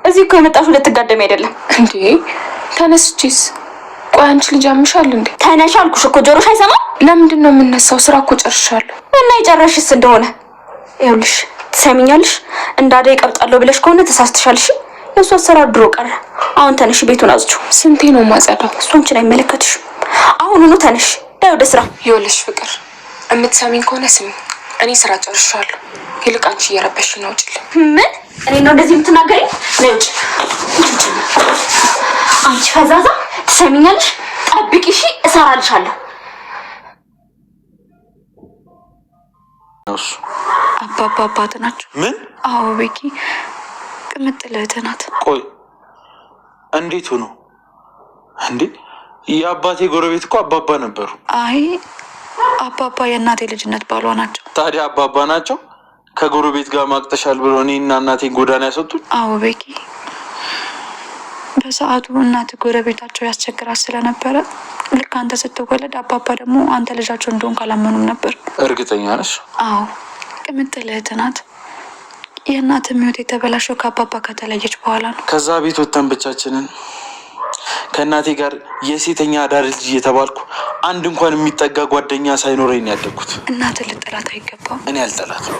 እዚህ እኮ የመጣሽው ልትጋደም አይደለም እንዴ? ተነስቺስ? ቆይ አንቺ ልጅ አምሻል እንዴ? ተነሽ አልኩሽ እኮ ጆሮሽ አይሰማም? ለምንድን ነው የምነሳው? ስራ እኮ ጨርሻለሁ። እና የጨረሽስ እንደሆነ ይኸውልሽ፣ ትሰሚኛለሽ? እንዳደይ ቀብጣለሁ ብለሽ ከሆነ ተሳስተሻልሽ። የእሱ አሰራር ድሮ ቀረ። አሁን ተነሽ፣ ቤቱን አጽጂው። ስንቴ ነው ማጸዳው? እሱ አንቺን አይመለከትሽም። አሁኑኑ ተነሽ፣ ዳይ ወደ ስራ። ይኸውልሽ ፍቅር፣ የምትሰሚኝ ከሆነ ስሚ፣ እኔ ስራ ጨርሻለሁ። ይልቅ አንቺ እየረበሽ ነው። ውጭልኝ። ምን? እኔ ነው እንደዚህ የምትናገሪኝ? ነይ ውጭ። አንቺ ፈዛዛ፣ ትሰሚኛለሽ? ጠብቂ እሺ፣ እሰራልሻለሁ። አባባ አባት ናቸው። ምን? አዎ ቤኪ፣ ቅምጥል እህት ናት። ቆይ እንዴት ሆኖ እንዴ? የአባቴ ጎረቤት እኮ አባባ ነበሩ። አይ አባባ የእናቴ ልጅነት ባሏ ናቸው። ታዲያ አባባ ናቸው ከጎረቤት ጋር ማቅጠሻል ብሎ እኔና እናቴን ጎዳና ያስወጡኝ? አዎ ቤኪ፣ በሰዓቱ እናት ጎረቤታቸው ያስቸግራት ስለነበረ ልክ አንተ ስትወለድ አባባ ደግሞ አንተ ልጃቸው እንደሆን ካላመኑም ነበር። እርግጠኛ ነሽ? አዎ ቅምጥል እህት ናት። የእናት ህይወት የተበላሸው ከአባባ ከተለየች በኋላ ነው። ከዛ ቤት ወጥተን ብቻችንን ከእናቴ ጋር የሴተኛ አዳሪ ልጅ እየተባልኩ አንድ እንኳን የሚጠጋ ጓደኛ ሳይኖረኝ ነው ያደግኩት። እናት ልጠላት አይገባም። እኔ አልጠላትም፣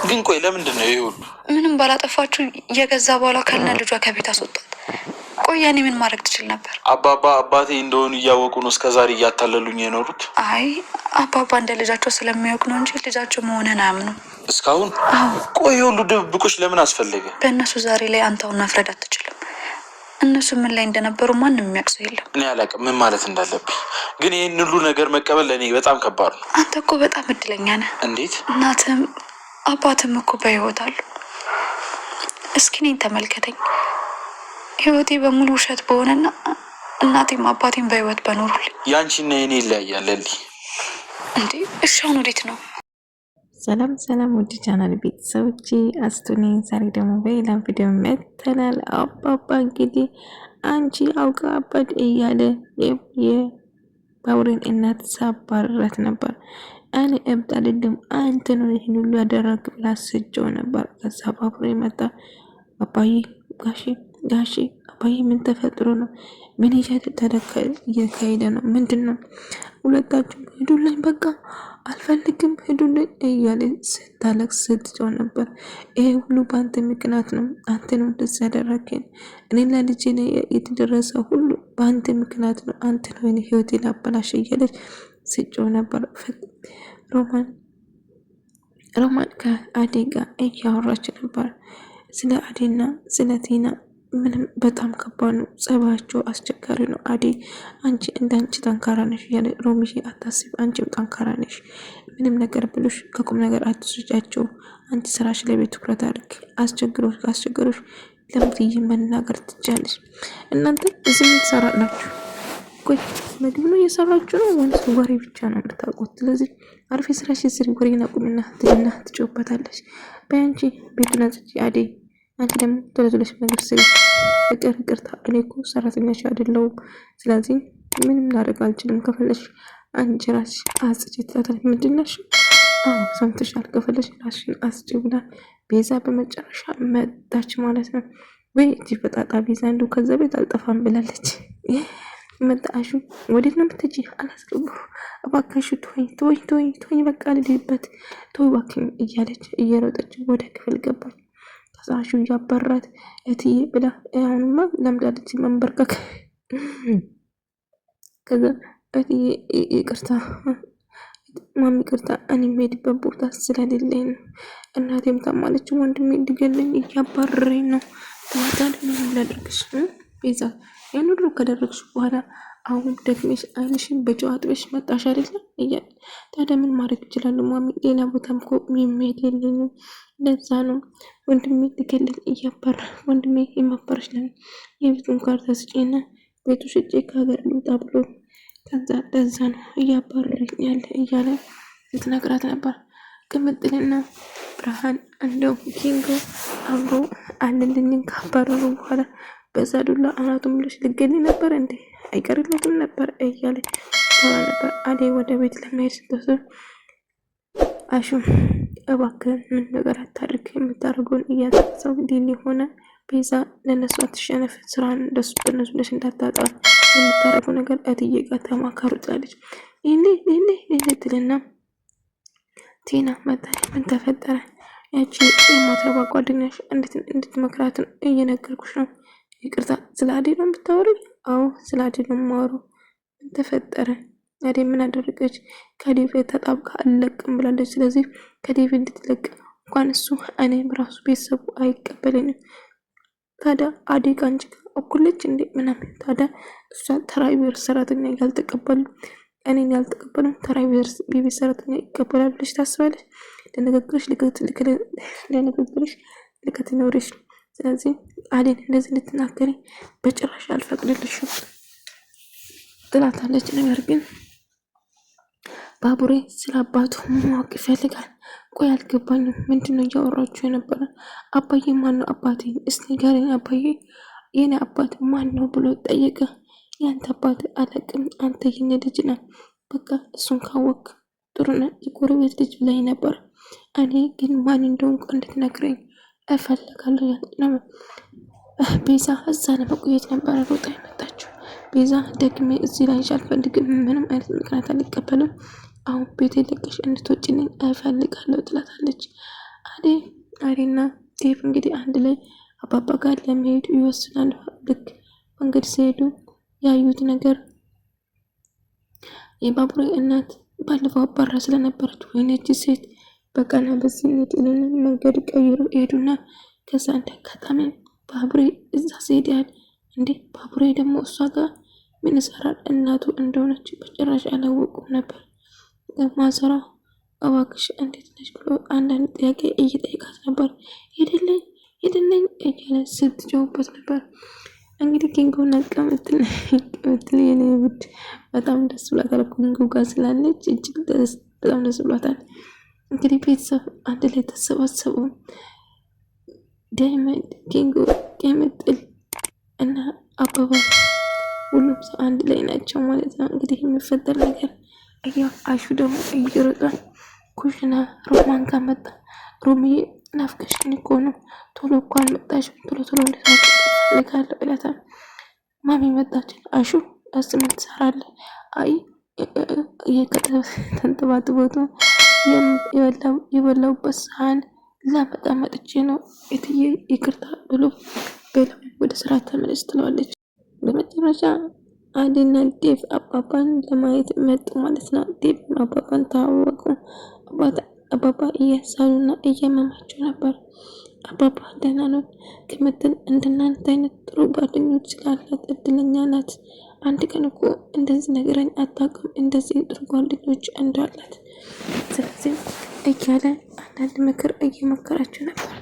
ግን ቆይ ለምንድን ነው ይሄ ሁሉ? ምንም ባላጠፋችሁ የገዛ በኋላ ከነ ልጇ ከቤት አስወጣት። ቆይ እኔ ምን ማድረግ ትችል ነበር? አባባ አባቴ እንደሆኑ እያወቁ ነው እስከዛሬ እያታለሉኝ የኖሩት። አይ አባባ እንደ ልጃቸው ስለሚያውቅ ነው እንጂ ልጃቸው መሆንን አያምኑም እስካሁን። ቆይ ሁሉ ድብብቆች ለምን አስፈለገ? በእነሱ ዛሬ ላይ አንተውን መፍረድ አትችልም። እነሱ ምን ላይ እንደነበሩ ማንም የሚያውቅ ሰው የለም። እኔ አላውቅም ምን ማለት እንዳለብኝ፣ ግን ይህን ሁሉ ነገር መቀበል ለእኔ በጣም ከባድ ነው። አንተ እኮ በጣም እድለኛ ነህ። እንዴት? እናትም አባትም እኮ በህይወት አሉ። እስኪ እኔን ተመልከተኝ። ህይወቴ በሙሉ ውሸት በሆነና እናቴም አባቴም በህይወት በኖሩልኝ። ያንቺና የኔ ይለያያል እንዴ? እሺ አሁን ወዴት ነው? ሰላም ሰላም፣ ውድ ቻናል ቤተሰቦቼ አስቱኔ። ዛሬ ደግሞ በሌላ ቪዲዮ መጥተናል። አባባ እንግዲህ አንቺ አውቃ አባድ እያለ የባቡሬን እናት ሳባረራት ነበር። እኔ እብድ አይደለም አንተ ነው ይህን ሁሉ ያደረግ ብላ ስጀው ነበር። ከዛ ባቡሬ መጣ። አባዬ ጋሼ አባዬ ምን ተፈጥሮ ነው? ምን እየተካሄደ ነው? ምንድን ነው? ሁለታችሁ ሂዱልኝ፣ በቃ አልፈልግም፣ ሂዱልኝ እያለ ስታለቅስ ስትጮህ ነበር። ይሄ ሁሉ በአንተ ምክንያት ነው። አንተ ነው እንደዚህ ያደረገኝ። እኔና ልጄ የተደረሰ ሁሉ በአንተ ምክንያት ነው። አንተ ነው እኔ ህይወቴን አበላሽ እያለች ስትጮህ ነበር። ሮማን ከአዴ ጋር እያወራች ነበር። ስለ አዴና ስለ ቲና ምንም በጣም ከባድ ነው። ጸባያቸው አስቸጋሪ ነው። አዴ አንቺ እንዳንቺ ጠንካራ ነሽ እያለ ሮሚሽ አታስብ፣ አንቺም ጠንካራ ነሽ። ምንም ነገር ብሎሽ ከቁም ነገር አትስጫቸው። አንቺ ስራሽ ላይ ቤት ትኩረት አድርግ። አስቸግሮሽ ለምትይ መናገር ትችላለሽ። እናንተ እዚህ ምን ትሰራላችሁ? ቆይ ምግብ ነው እየሰራችሁ ነው ወይስ ወሬ ብቻ ነው የምታውቁት? ስለዚህ አርፌ ስራሽ ስሪ፣ ወሬና ቁምና ትልና ትጮባታለሽ። በአንቺ ቤቱን አጽጂ አዴ። አንቺ ደግሞ ተለዝለሽ ምግብ ስሪ። ይቅርታ እኔ እኮ ሰራተኛሽ አይደለሁም። ስለዚህ ምንም ላደርግ አልችልም። ከፈለሽ አንቺ ራስሽ አጽጂ ትላታለች። ምንድን ነሽ? አዎ ሰምተሻል። ከፈለሽ ራስሽን አጽጂ ብላ ቤዛ በመጨረሻ መጣች ማለት ነው። ወይ እጅ በጣጣ ቤዛ እንደው ከዛ ቤት አልጠፋም ብላለች። መጣሹ ወዴት ነው የምትጂ? አላስገቡ እባክሽ፣ ተወኝ በቃ ልልበት፣ ተወኝ እባክሽ እያለች እየሮጠች ወደ ክፍል ገባች። ከዛሹ እያባራት እትዬ ብላ አሁንማ ለምዳለች መንበርከክ። ከዛ እትዬ ይቅርታ ማሚ ይቅርታ፣ እኔ የምሄድበት ቦታ ስለሌለኝ ነው። እናቴም ታማለች፣ ወንድሜ እንዲገለኝ እያባረረኝ ነው። ታዲያ ምን ላድርግሽ ቤዛ? ያን ሁሉ ከደረግሽ በኋላ አሁን ደግሜሽ አይንሽን በጨው አጥበሽ መጣሽ አይደለም እያለ ታዲያ ምን ማድረግ ይችላል ማሚ? ሌላ ቦታም እኮ የሚሄድ የለኝም። ለዛ ነው ወንድሜ ሊገለኝ እያባረ ወንድሜ የማባረሽ ለምን የቤቱን ካርታ ስጪና ቤቱ ሽጬ ከሀገር ልውጣ ብሎ ከዛ ለዛ ነው እያባረረኝ ያለ እያለ ስትነግራት ነበር። ቅምጥልና ብርሃን እንደው ኪንጎ አብሮ አንድልኝን ካባረሩ በኋላ በዛ ዱላ አናቱን ብለሽ ልገኝ ነበር እንዴ? አይቀርለትም ነበር እያለ ተራ ነበር። አዴ ወደ ቤት ለመሄድ ስትወስድ አሹ እባክህ ምን ነገር አታድርግ፣ የምታደርገውን እያሰብሰው ዲል ሆነ ቤዛ ለነሱ አትሸነፍ፣ ስራን እንደሱ በነሱ ደስ እንዳታጣ የምታረገው ነገር እትዬ ጋር ተማከሩ ትላለች። ይሄኔ ትልና ቲና መጣች። ምን ተፈጠረ? ያቺ የማትረባ ጓደኛሽ እንድትመክራትን እየነገርኩሽ ነው። ይቅርታ፣ ስለ አዴ ነው የምታወሪኝ? አዎ ስለ አዴ ነው የማወራው። ምን ተፈጠረ? አዴ ምን አደረገች? ከዴቭ ተጣብቃ አልለቅም ብላለች። ስለዚህ ከዴቭ እንድትለቅ እንኳን እሱ እኔም ራሱ ቤተሰቡ አይቀበለኝም። ታዲያ አዴ ከአንቺ ጋር እኩልች እንዴ ምናምን። ታዲያ እሷ ተራዊ ቤት ሰራተኛ ያልተቀበሉ እኔን ያልተቀበሉ ተራዊ ቤት ሰራተኛ ይቀበላሉ ብለሽ ታስባለች? ለንግግርሽ ልከት ይኖርሽ። ስለዚህ አዴን እንደዚህ ልትናገሪ በጭራሽ አልፈቅድልሽም ትላታለች። ነገር ግን ባቡሬ ስለ አባቱ ማወቅ ይፈልጋል። ቆይ አልገባኝም፣ ምንድነው እያወራችሁ የነበረ? አባዬ ማን ነው? አባቴ እስቲ ንገረኝ፣ አባዬ የኔ አባት ማን ነው ብሎ ጠየቀ። ያንተ አባት አለቅም፣ አንተ የኔ ልጅ ነህ። በቃ እሱን ካወቅ ጥሩ ነህ፣ የጎረቤት ልጅ ብላኝ ነበር። እኔ ግን ማን እንደሆንኩ እንድትነግረኝ እፈልጋለሁ። ነው ቤዛ እዛ ለመቆየት ነበረ ሮጣ የመጣችው። ቤዛ ደግሜ እዚህ ላይ አልፈልግም፣ ምንም አይነት ምክንያት አልቀበልም። አሁን ቤት ለቀሽ እንድትወጪልኝ እፈልጋለሁ ትላታለች። አዴና ዴቭ እንግዲህ አንድ ላይ አባባ ጋር ለመሄድ ይወስናሉ። ልክ መንገድ ሲሄዱ ያዩት ነገር የባቡሬ እናት ባለፈው አባራ ስለነበረች ወይነች ሴት በቃና በዚህ መንገድ ቀይሮ ሄዱና ከዛ እንደ አጋጣሚ ባቡሬ እዛ ሲሄድ ያህል እንዴ ባቡሬ ደግሞ እሷ ጋር ምን ይሰራል? እናቱ እንደሆነች በጭራሽ አላወቁም ነበር። ማሰራ እባክሽ እንዴት ነሽ ብሎ አንዳንድ ጥያቄ እየጠየቃት ነበር። ሄደለኝ እያለ ስትጨውበት ነበር። እንግዲህ ኪንጎና ቅምጥል የኔ ውድ በጣም ደስ ብሏታል። ኪንጎ ጋር ስላለች እጅግ በጣም ደስ ብሏታል። እንግዲህ ቤተሰብ አንድ ላይ ተሰባሰቡ። ዳይመንድ፣ ኪንጎ፣ ቅምጥል እና አበባ ሁሉም ሰው አንድ ላይ ናቸው ማለት ነው። እንግዲህ የሚፈጠር ነገር ያው አሹ ደግሞ እየሮጠ ኩሽና ሮማን ጋር መጣ። ሮሚዬ ናፍቀሽኝ እኮ ነው፣ ቶሎ እኮ አልመጣሽም፣ ቶሎ ልካለሁ እላታል። ማሚ መጣችን። አሹ ምን ትሰራለህ? አይ ተንጠባጥቦት የበላውበት ሳህን ላመጣ መጥቼ ነው እትዬ ይቅርታ ብሎ ወደ ስራ ተመለስ ትለዋለች። በመጨረሻ አዴና ዴቭ አባባን ለማየት መጡ ማለት ነው። ዴቭ አባባን ተዋወቁ። አባባ እያሳሉና እየመማቸው ነበር። አባባ ደህና ነው። ቅምጥል እንደናንተ አይነት ጥሩ ጓደኞች ስላላት እድለኛ ናት። አንድ ቀን እኮ እንደዚህ ነገረኝ አታውቅም፣ እንደዚህ ጥሩ ጓደኞች እንዳላት። ስለዚህ እያለ አንዳንድ ምክር እየመከራቸው ነበር።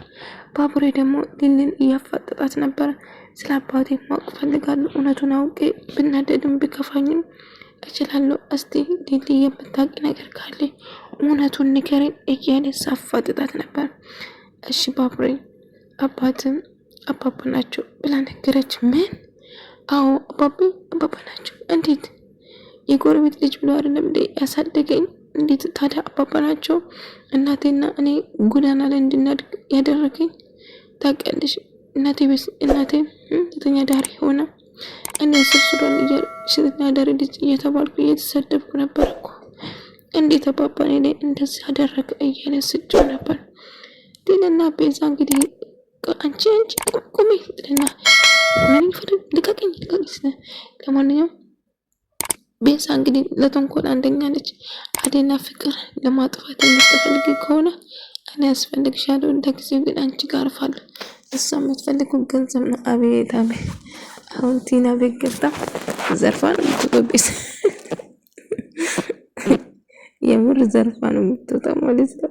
ባቡሬ ደግሞ ሊሊን እያፋጠጣት ነበር። ስለ አባቴ ማወቅ ፈልጋለሁ። እውነቱን አውቄ ብናደድም ብከፋኝም እችላለሁ። እስቲ ሊሊ የምታውቂ ነገር ካለ እውነቱን ንገረኝ እያለ ሳፋጥጣት ነበር። እሺ ባቡሬ አባባ ናቸው ብላ ነገረች። ምን? አዎ አባባ ናቸው። እንዴት? የጎረቤት ልጅ ብሎ አይደለም እንዴ ያሳደገኝ? እንዴት ታዲያ አባባ ናቸው? እናቴና እኔ ጎዳና ላይ እንድናድግ ያደረገኝ ታውቂያለሽ። እናቴ ሴተኛ ዳሪ ሆነ እኔ ስርስሮን ሴተኛ ዳሪ ልጅ እየተባልኩ እየተሰደብኩ ነበር እኮ። እንዴት አባባ እኔ ላይ እንደዚህ ያደረገ እያለ ስጭው ነበር። ዲልና ቤዛ እንግዲህ አንቺ ቁሚ ዲልና ምን ይፈርድ ልቀቀኝ። ለማንኛውም ቤዛ እንግዲህ ለተንኮል አንደኛ ነች። አዴና ፍቅር ለማጥፋት የምትፈልጊ ከሆነ እኔ ያስፈልግሻለሁ፣ እንደ ጊዜው ግን አንቺ ጋር አርፋለሁ። እሷ የምትፈልገው ገንዘብ ነው። አቤት አሁን ቲና ቤት ገብታ ዘርፋ ነው የምትወጣው። የምር ዘርፋ ነው የምትወጣው ማለት ነው።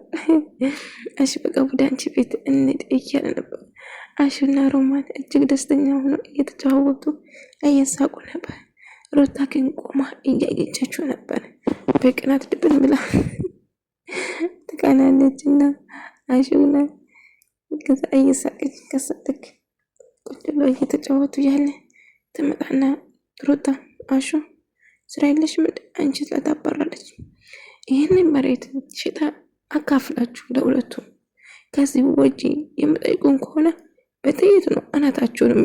እሺ በቃ ወደ አንቺ ቤት እንሂድ እያለ ነበር። አሹና ሮማን እጅግ ደስተኛ ሆነው እየተጨዋወቱ እየሳቁ ነበር። ሩታ ግን ቆማ እያየቻቸው ነበር። በቅናት ድብን ብላ ትቀናለች እና አሹና ከዛ እየሳቀች ከሰጥክ ቁጭ ብለው እየተጫወቱ ያለ ትመጣና ሩታ አሹ ስራ የለሽም አንቺ ስለታባራለች። ይህንን መሬት ሽጣ አካፍላችሁ ለሁለቱ ከዚህ ወጪ የምጠይቁን ከሆነ በጥይት ነው አናታችሁንም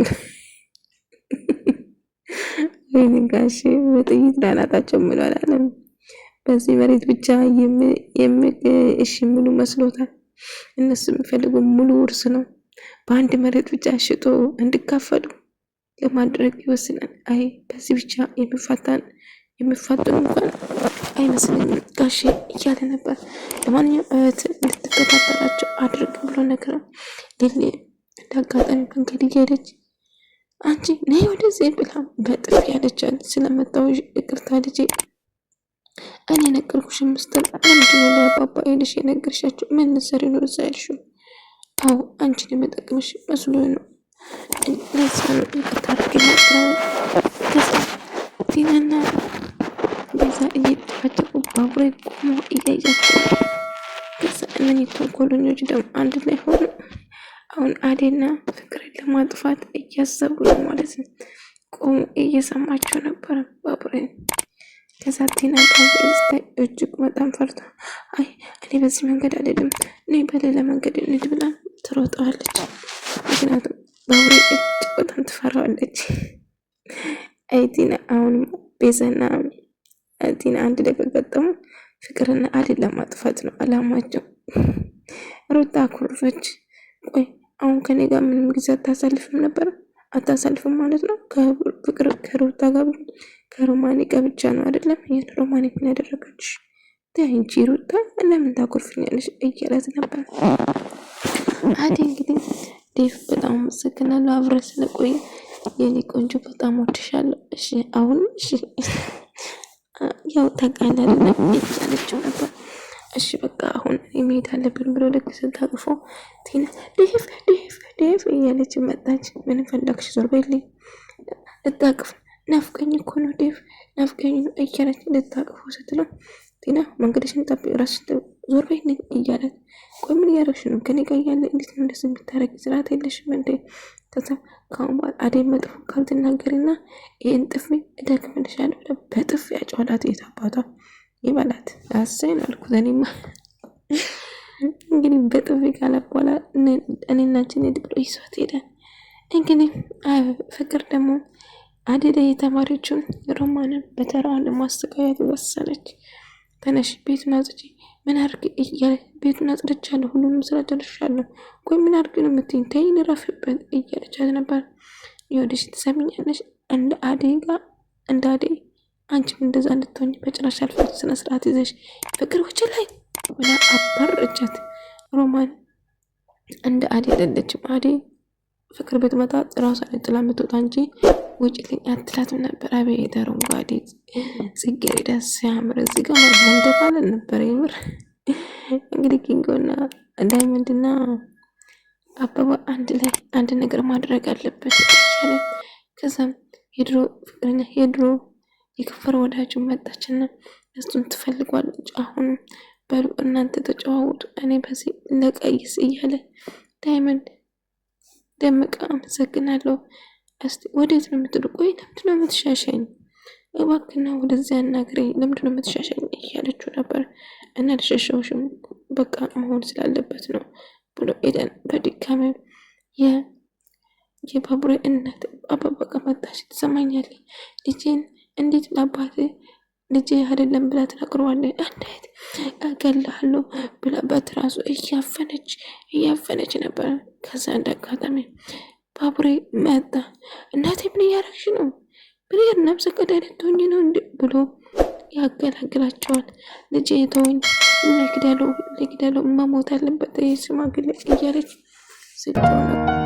ወይኔ ጋሼ በጥይት ነው አናታቸው ምን አላለም። በዚህ መሬት ብቻ እሺ ሙሉ መስሎታል። እነሱ የሚፈልጉ ሙሉ ውርስ ነው። በአንድ መሬት ብቻ ሽጦ እንዲካፈሉ ለማድረግ ይወስናል። አይ በዚህ ብቻ የሚፋጠኑ እንኳን አይመስለኝም ጋሼ እያለ ነበር። ለማንኛውም እህት እንድትከታተላቸው አድርግ ብሎ ነገር ሊሊ እንዳጋጣሚ መንገድ እየሄደች አንቺ ነይ ወደዚህ ብላ በጥፊ ያለቻት ስለመጣው ይቅርታ ልጄ እኔ ነገርኩሽ ምስትል ለምንድነው ለአባባ ሄደሽ የነገርሻቸው? ምን ሰሪ ነው እዛ ያልሽው? አዎ አንቺን የመጠቅምሽ መስሎ ነው። ለዛ ነው ይቅርታ አድርጊልኝ። ቲናና በዛ እየተጨቃጨቁ ባቡሬ ቆሞ እያያቸው ከዛ እነኚህ ተንኮለኞች ደግሞ አንድ ላይ ሆኑ። አሁን አዴና ፍቅርን ለማጥፋት እያሰቡ ነው ማለት ነው። ቆሞ እየሰማቸው ነበረ ባቡሬን። ከዛ ቲና እጅግ በጣም ፈርታ አይ እኔ በዚህ መንገድ አይደለም እኔ በሌላ መንገድ እንሂድ ብላ ትሮጠዋለች። ምክንያቱም ባቡሬ እጅግ በጣም ትፈራዋለች። አይ ቲና አሁን ቤዛና ቲና አንድ ላይ ከገጠሙ ፍቅርና አዴን ለማጥፋት ነው አላማቸው። ሩታ አኩርፈች። ቆይ አሁን ከኔ ጋር ምንም ጊዜ አታሳልፍም ማለት ነው? ከፍቅር ከሩታ ጋር ከሮማኒ ጋር ብቻ ነው አይደለም? ይሄን ሮማኒ ምን ያደረገች ታንቺ ሩታ ለምን ታኮርፍኛለሽ እያላት ነበር። አዴ እንግዲህ ዴቭ በጣም አመሰግናለሁ አብረን ስለቆየ የኔ ቆንጆ በጣም ወድሻለሁ። እሺ አሁን እሺ ያው ተቃለልና እያለችው ነበር። እሺ በቃ አሁን መሄድ አለብን ብሎ ልክ ስታቅፎ ቲና ዴቭ እያለች መጣች። ምን ፈለግሽ? ዞር በይልኝ ልታቅፍ ናፍቀኝ እኮ ነው ዴቭ ናፍቀኝ ነው እያለች ልታቅፎ ስትለው ቲና መንገድሽን ጠብቂ ራስሽ ዞር በይልኝ እያለት ቆይ ምን እያደረግሽ ነው? ከኔ ጋር እያለ እንዴት ነው እንደዚህ የምታረጊ? ስርዓት የለሽም እንዴ? ከዛ ከአሁን በኋላ አዴ መጥፎ ካልትናገሪና ይህን ጥፊ እደግምልሻለሁ በጥፊ ያጨዋላት። የታባቷ ይበላት አሰይን አልኩት። እኔማ እንግዲህ በጥፊ ካለ በኋላ እኔናችን ሄድ ብሎ ይሷት ሄደ። እንግዲህ ፍቅር ደግሞ አዴ የተማሪዎቹን ሮማንን በተራዋን ለማስተካከል ወሰነች። ተነሽ ቤቱን አጽጂ ምን አድርግ እያለ ቤቱን አጽድቻለሁ፣ ሁሉንም ስራ ጨርሻለሁ። ቆይ ምን አድርግ ነው የምትይኝ? ተይኝ ረፍበት እያለቻት ነበር። ይኸውልሽ ትሰሚኛለሽ፣ እንደ አዴ አንቺም እንደዛ እንድትሆኝ በጭራሽ አልፈት። ስነ ስርዓት ይዘሽ ፍቅር ውጭ ላይ ብላ አባረቻት። ሮማን እንደ አዴ አይደለችም። አዴ ፍቅር ብትመጣ ራሷን ጥላ የምትወጣ እንጂ ውጭ ልኝ አትላትም ነበር። አቤት አረንጓዴ ጽጌረዳ ሲያምር እዚህ ጋር መንደባለን ነበር የምር። እንግዲህ ኪንጎና ዳይመንድና አበባ አንድ ላይ አንድ ነገር ማድረግ አለበት ይቻለ። ከዛም የድሮ የከፈረ ወዳጁን መጣችና እሱን ትፈልጓለች። አሁን በሉ እናንተ ተጨዋወቱ፣ እኔ በዚህ ለቀይስ እያለ ዳይመንድ ደመቀ አመሰግናለሁ። እስቲ ወዴት ነው የምትሄዱ? ቆይ ለምንድን ነው የምትሻሸኝ? እባክና ወደዚያ አናግረኝ፣ ለምንድን ነው የምትሻሸኝ እያለችው ነበር። እና ልሸሸውሽም በቃ መሆን ስላለበት ነው ብሎ ኤደን በድጋሚ የባቡሬ እናት አባበቃ መጣች። ትሰማኛለህ ልጄን እንዴት ለአባት ልጄ አይደለም ብላ ትነግረዋለች። እንዴት እገልሃለሁ ብላ በትራሱ እያፈነች ነበር። ከዛ እንዳጋጣሚ ባቡሬ መጣ። እናቴ ምን እያደረግሽ ነው? ምን ነፍሰ ገዳይ ልትሆኚ ነው እንዴ ብሎ ያገላግላቸዋል። ልጄ ተወኝ፣ ለግደለው መሞት አለበት ሽማግሌ እያለች ስጮህ